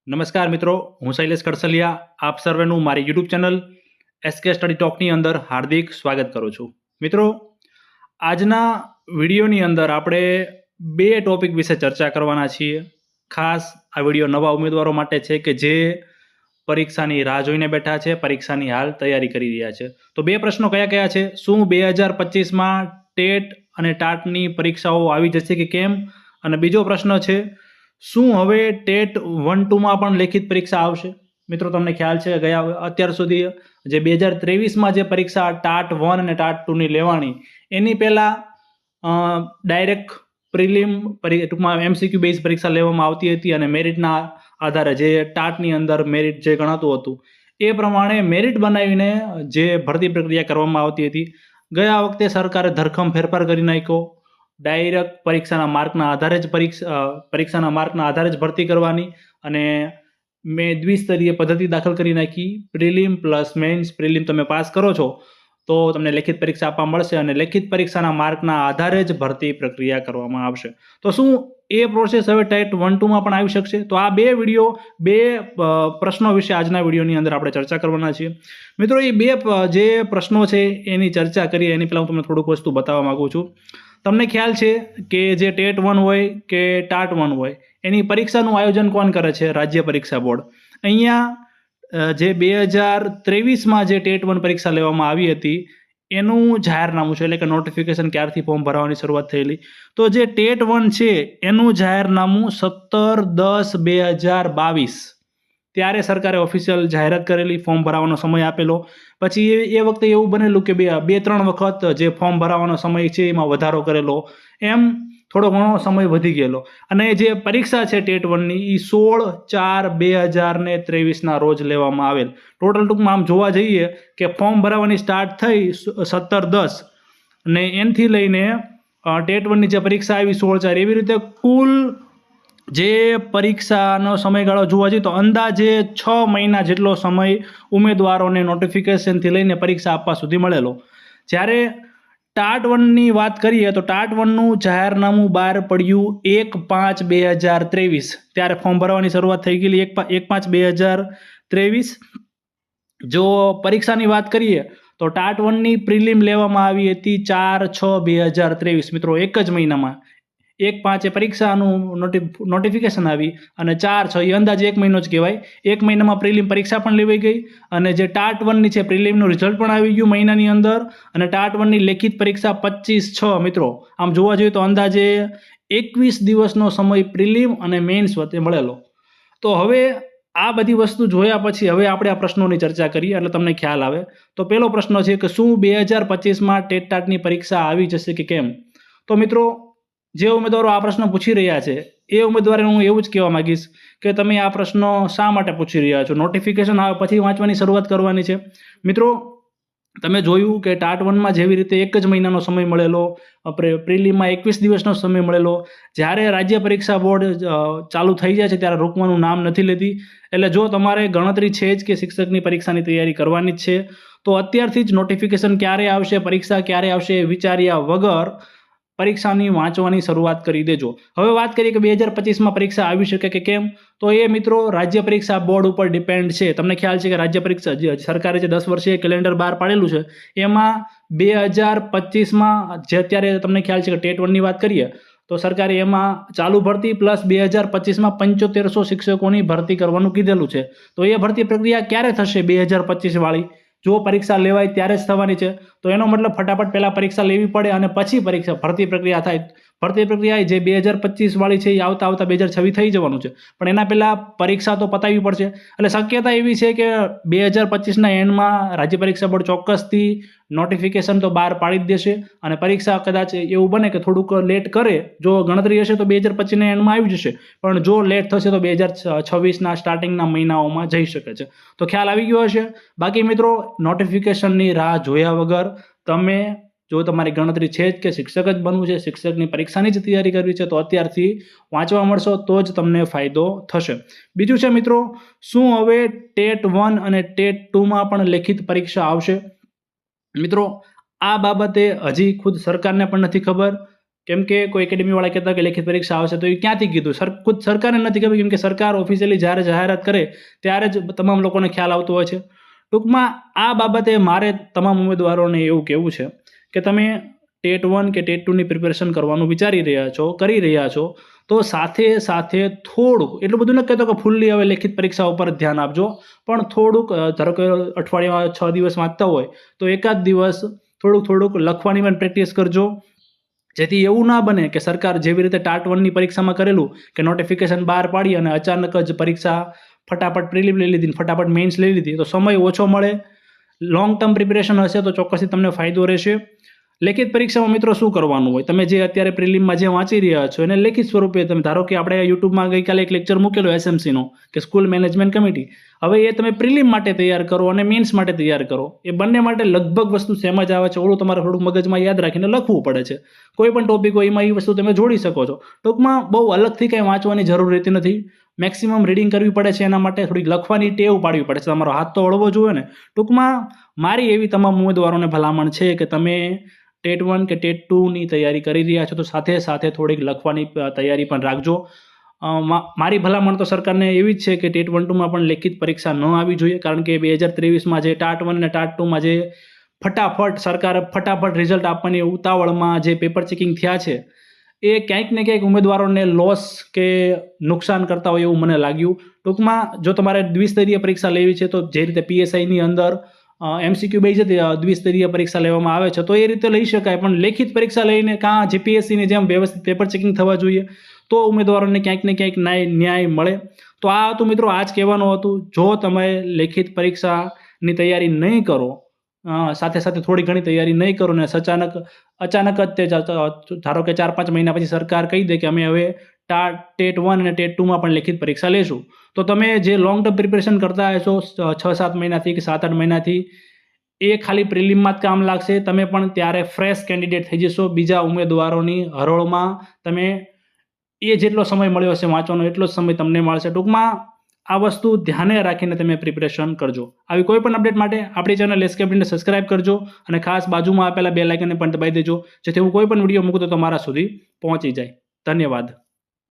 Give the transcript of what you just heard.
નમસ્કાર મિત્રો, હું શૈલેષ કડસલિયા આપ સર્વેનું મારી યુટ્યુબ ચેનલ એસકે સ્ટડી ટોકની અંદર હાર્દિક સ્વાગત કરું છું. મિત્રો, આજના વિડીયોની અંદર આપણે બે ટોપિક વિશે ચર્ચા કરવાના છીએ. ખાસ આ વિડીયો નવા ઉમેદવારો માટે છે કે જે પરીક્ષાની રાહ જોઈને બેઠા છે, પરીક્ષાની હાલ તૈયારી કરી રહ્યા છે. તો બે પ્રશ્નો કયા કયા છે? શું 2025માં ટેટ અને ટાટની પરીક્ષાઓ આવી જશે કે કેમ? અને બીજો પ્રશ્ન છે, શું હવે ટેટ 1-2માં પણ લેખિત પરીક્ષા આવશે? મિત્રો, તમને ખ્યાલ છે કે અત્યાર સુધી જે 2023માં જે પરીક્ષા ટાટ 1 અને ટાટ 2ની લેવાની, એની પહેલાં ડાયરેક્ટ પ્રિલિમ ટૂંકમાં MCQ બેઝ પરીક્ષા લેવામાં આવતી હતી અને મેરિટના આધારે જે ટાટની અંદર મેરિટ જે ગણાતું હતું એ પ્રમાણે મેરિટ બનાવીને જે ભરતી પ્રક્રિયા કરવામાં આવતી હતી. ગયા વખતે સરકારે ધરખમ ફેરફાર કરી નાખ્યો. ડાયરેક્ટ પરીક્ષાના માર્કના આધારે જ પરીક્ષાના માર્કના આધારે જ ભરતી કરવાની અને મેં દ્વિસ્તરીય પદ્ધતિ દાખલ કરી નાખી. Prelim plus mains. પ્રિલિમ તમે પાસ કરો છો તો તમને લેખિત પરીક્ષા આપવા મળશે અને લેખિત પરીક્ષાના માર્કના આધારે જ ભરતી પ્રક્રિયા કરવામાં આવશે. તો શું એ પ્રોસેસ હવે ટેટ 1-2માં પણ આવી શકશે? તો આ બે પ્રશ્નો વિશે આજના વિડીયોની અંદર આપણે ચર્ચા કરવાના છીએ. મિત્રો, એ બે જે પ્રશ્નો છે એની ચર્ચા કરીએ એની પહેલાં હું તમને થોડુંક વસ્તુ બતાવવા માગું છું. તમને ખ્યાલ છે કે જે ટેટ 1 હોય કે ટાટ 1 હોય એની પરીક્ષાનું આયોજન કોણ કરે છે? રાજ્ય પરીક્ષા બોર્ડ. અહીંયા જે 2023માં જે ટેટ 1 પરીક્ષા લેવામાં આવી હતી એનું જાહેરનામું છે, એટલે કે નોટિફિકેશન ક્યારથી ફોર્મ ભરવાની શરૂઆત થયેલી. તો જે ટેટ 1 છે એનું જાહેરનામું 17/10/2022 ત્યારે સરકારે ઓફિશિયલ જાહેરાત કરેલી, ફોર્મ ભરાવાનો સમય આપેલો. પછી એ વખતે એવું બનેલું કે 2-3 વખત જે ફોર્મ ભરાવાનો સમય છે એમાં વધારો કરેલો, એમ થોડો ઘણો સમય વધી ગયેલો. અને જે પરીક્ષા છે ટેટ 1ની એ 16/4/2023ના રોજ લેવામાં આવેલ. ટોટલ ટૂંકમાં આમ જોવા જઈએ કે ફોર્મ ભરાવાની સ્ટાર્ટ થઈ 17/10 અને એનથી લઈને ટેટ 1ની જે પરીક્ષા આવી 16/4, એવી રીતે કુલ જે પરીક્ષાનો સમયગાળો જોવા જઈએ તો અંદાજે 6 મહિના જેટલો સમય ઉમેદવારોને નોટિફિકેશનથી લઈને પરીક્ષા આપવા સુધી મળેલો. જ્યારે ટાટ 1ની વાત કરીએ તો ટાટ 1નું જાહેરનામું બહાર પડ્યું 1/5/2023. ત્યારે ફોર્મ ભરવાની શરૂઆત થઈ ગયેલી 1/5/2023. જો પરીક્ષાની વાત કરીએ તો ટાટ 1ની પ્રિલિમ લેવામાં આવી હતી 4/6/2023. મિત્રો, એક જ મહિનામાં 1/5 પરીક્ષાનું નોટિફિકેશન આવી અને 4/6 એ અંદાજે 1 મહિનો જ કહેવાય. 1 મહિનામાં પ્રિલિમ પરીક્ષા પણ લેવાઈ ગઈ અને જે ટાટ 1ની છે પ્રિલિમનું રિઝલ્ટ પણ આવી ગયું મહિનાની અંદર અને ટાટ 1ની લેખિત પરીક્ષા 25/6. મિત્રો, આમ જોવા જોઈએ તો અંદાજે 21 દિવસનો સમય પ્રિલિમ અને મેઇન્સ વચ્ચે મળેલો. તો હવે આ બધી વસ્તુ જોયા પછી હવે આપણે આ પ્રશ્નોની ચર્ચા કરીએ એટલે તમને ખ્યાલ આવે. તો પહેલો પ્રશ્ન છે કે શું 2025માં ટેટ ટાટની પરીક્ષા આવી જશે કે કેમ? તો મિત્રો, જે ઉમેદવારો આ પ્રશ્ન પૂછી રહ્યા છે એ ઉમેદવારોને હું એવું જ કહેવા માંગીશ કે તમે આ પ્રશ્નો શા માટે પૂછી રહ્યા છો? નોટિફિકેશન આવે પછી વાંચવાની શરૂઆત કરવાની છે. મિત્રો, તમે જોયું કે ટાટ 1માં જેવી રીતે એક જ મહિનાનો સમય મળેલો, પ્રિલિમમાં 21 દિવસનો સમય મળેલો, જ્યારે રાજ્ય પરીક્ષા બોર્ડ ચાલુ થઈ જાય છે ત્યારે રોકવાનું નામ નથી લેતી. એટલે જો તમારે ગણતરી છે જ કે શિક્ષકની પરીક્ષાની તૈયારી કરવાની જ છે તો અત્યારથી જ નોટિફિકેશન ક્યારે આવશે, પરીક્ષા ક્યારે આવશે વિચાર્યા વગર પરીક્ષાની વાંચવાની શરૂઆત કરી દેજો. હવે વાત કરીએ કે 2025માં પરીક્ષા આવી શકે કે કેમ? તો એ મિત્રો રાજ્ય પરીક્ષા બોર્ડ ઉપર ડિપેન્ડ છે. તમને ખ્યાલ છે કે રાજ્ય પરીક્ષા સરકારે જે 10 વર્ષીય કેલેન્ડર બહાર પાડેલું છે એમાં 2025માં જે અત્યારે તમને ખ્યાલ છે કે ટેટ 1ની વાત કરીએ તો સરકારે એમાં ચાલુ ભરતી પ્લસ 2025માં 7500 શિક્ષકોની ભરતી કરવાનું કીધેલું છે. તો એ ભરતી પ્રક્રિયા ક્યારે થશે 2025 વાળી? જો પરીક્ષા લેવાય ત્યારે જ થવાની છે. તો એનો મતલબ ફટાફટ પહેલાં પરીક્ષા લેવી પડે અને પછી ભરતી પ્રક્રિયા થાય. ભરતી પ્રક્રિયા જે 2025 વાળી છે એ આવતા 2026 થઈ જવાનું છે, પણ એના પહેલાં પરીક્ષા તો પતાવવી પડશે. એટલે શક્યતા એવી છે કે 2025ના એન્ડમાં રાજ્ય પરીક્ષા બોર્ડ ચોક્કસથી નોટિફિકેશન તો બહાર પાડી જ દેશે અને પરીક્ષા કદાચ એવું બને કે થોડુંક લેટ કરે, જો ગણતરી હશે તો 2025ના એન્ડમાં આવી જશે, પણ જો લેટ થશે તો 2026ના સ્ટાર્ટિંગના મહિનાઓમાં જઈ શકે છે. તો ખ્યાલ આવી ગયો હશે. બાકી મિત્રો, નોટિફિકેશનની રાહ જોયા વગર તમે, જો તમારી ગણતરી છે જ કે શિક્ષક જ બનવું છે, શિક્ષકની પરીક્ષાની જ તૈયારી કરવી છે, તો અત્યારથી વાંચવા મળશો તો જ તમને ફાયદો થશે. બીજું છે મિત્રો, શું હવે ટેટ 1 અને ટેટ 2માં પણ લેખિત પરીક્ષા આવશે? મિત્રો, આ બાબતે હજી ખુદ સરકારને પણ નથી ખબર કેમ કે કોઈ એકેડેમીવાળા કહેતા કે લેખિત પરીક્ષા આવશે, તો એ ક્યાંથી કીધું? ખુદ સરકારને નથી ખબર, કેમ કે સરકાર ઓફિશિયલી જ્યારે જાહેરાત કરે ત્યારે જ તમામ લોકોને ખ્યાલ આવતો હોય છે. ટૂંકમાં આ બાબતે મારે તમામ ઉમેદવારોને એવું કહેવું છે કે તમે ટેટ 1 કે ટેટ 2ની પ્રિપેરેશન કરવાનું વિચારી રહ્યા છો, કરી રહ્યા છો, તો સાથે સાથે થોડુંક, એટલું બધું નથી કહેતો કે ફૂલ્લી હવે લેખિત પરીક્ષા ઉપર ધ્યાન આપજો, પણ થોડુંક, ધારો કે અઠવાડિયામાં 6 દિવસ વાંચતા હોય તો એકાદ દિવસ થોડુંક લખવાની પણ પ્રેક્ટિસ કરજો, જેથી એવું ના બને કે સરકાર જેવી રીતે ટાટ 1ની પરીક્ષામાં કરેલું કે નોટિફિકેશન બહાર પાડી અને અચાનક જ પરીક્ષા ફટાફટ પ્રિલિમ લઈ લીધી, ફટાફટ મેઇન્સ લઈ લીધી, તો સમય ઓછો મળે. લોંગ ટર્મ પ્રિપેરેશન હશે તો ચોક્કસથી તમને ફાયદો રહેશે. લેખિત પરીક્ષામાં મિત્રો શું કરવાનું હોય? તમે જે અત્યારે પ્રિલિમમાં જે વાંચી રહ્યા છો એને લેખિત સ્વરૂપે તમે, ધારો કે આપણે યુટ્યુબમાં ગઈકાલે એક લેક્ચર મૂકેલો SMCનો કે સ્કૂલ મેનેજમેન્ટ કમિટી, હવે એ તમે પ્રિલિમ માટે તૈયાર કરો અને મેઇન્સ માટે તૈયાર કરો. એ બંને માટે લગભગ વસ્તુ સેમ જ આવે છે. ઓલું તમારે થોડુંક મગજમાં યાદ રાખીને લખવું પડે છે. કોઈ પણ ટોપિક હોય એમાં એ વસ્તુ તમે જોડી શકો છો. ટૂંકમાં બહુ અલગથી કંઈ વાંચવાની જરૂર રહેતી નથી. મેક્સિમમ રીડિંગ કરવી પડે છે, એના માટે થોડીક લખવાની ટેવ પાડવી પડે છે. તમારો હાથ તો વળવો જોઈએ ને. ટૂંકમાં મારી એવી તમામ ઉમેદવારોને ભલામણ છે કે તમે ટેટ 1 કે ટેટ 2ની તૈયારી કરી રહ્યા છો તો સાથે સાથે થોડીક લખવાની તૈયારી પણ રાખજો. મારી ભલામણ તો સરકારને એવી જ છે કે ટેટ 1 2માં પણ લેખિત પરીક્ષા ન આવી જોઈએ, કારણ કે 2023માં જે ટાટ 1 અને ટાટ 2માં જે સરકારે ફટાફટ રિઝલ્ટ આપવાની ઉતાવળમાં જે પેપર ચેકિંગ થયા છે, એ ક્યાંક ને ક્યાંક ઉમેદવારોને લોસ કે નુકસાન કરતા હોય એવું મને લાગ્યું. ટૂંકમાં જો તમારે દ્વિસ્તરીય પરીક્ષા લેવી છે તો જે રીતે PSIની અંદર MCQ બેઝ દ્વિસ્તરીય પરીક્ષા લેવામાં આવે છે તો એ રીતે લઈ શકાય, પણ લેખિત પરીક્ષા લઈને કાં GPSCની જેમ વ્યવસ્થિત પેપર ચેકિંગ થવા જોઈએ તો ઉમેદવારોને ક્યાંક ને ક્યાંક ન્યાય મળે. તો આ હતું મિત્રો, આ જ કહેવાનું હતું. જો તમે લેખિત પરીક્ષાની તૈયારી નહીં કરો, સાથે સાથે થોડી ઘણી તૈયારી નહીં કરો ને અચાનક જ તે ધારો કે 4-5 મહિના પછી સરકાર કહી દે કે અમે હવે ટેટ 1 અને ટેટ 2માં પણ લેખિત પરીક્ષા લેશું, તો તમે જે લોંગ ટર્મ પ્રિપેરેશન કરતા હશો 6-7 મહિનાથી કે 7-8 મહિનાથી, એ ખાલી પ્રિલિમમાં જ કામ લાગશે. તમે પણ ત્યારે ફ્રેશ કેન્ડિડેટ થઈ જશો. બીજા ઉમેદવારોની હરોળમાં તમે એ જેટલો સમય મળ્યો હશે વાંચવાનો એટલો જ સમય તમને મળશે. ટૂંકમાં આ વસ્તુ ધ્યાને રાખીને તમે પ્રિપેરેશન કરજો. આવી કોઈ પણ અપડેટ માટે આપણી ચેનલ એસ્કેપને સબસ્ક્રાઇબ કરજો અને ખાસ બાજુમાં આપેલા બેલ આઇકનને પણ દબાવી દેજો, જેથી હું કોઈ પણ વિડીયો મૂકું તો તમારા સુધી પહોંચી જાય. ધન્યવાદ.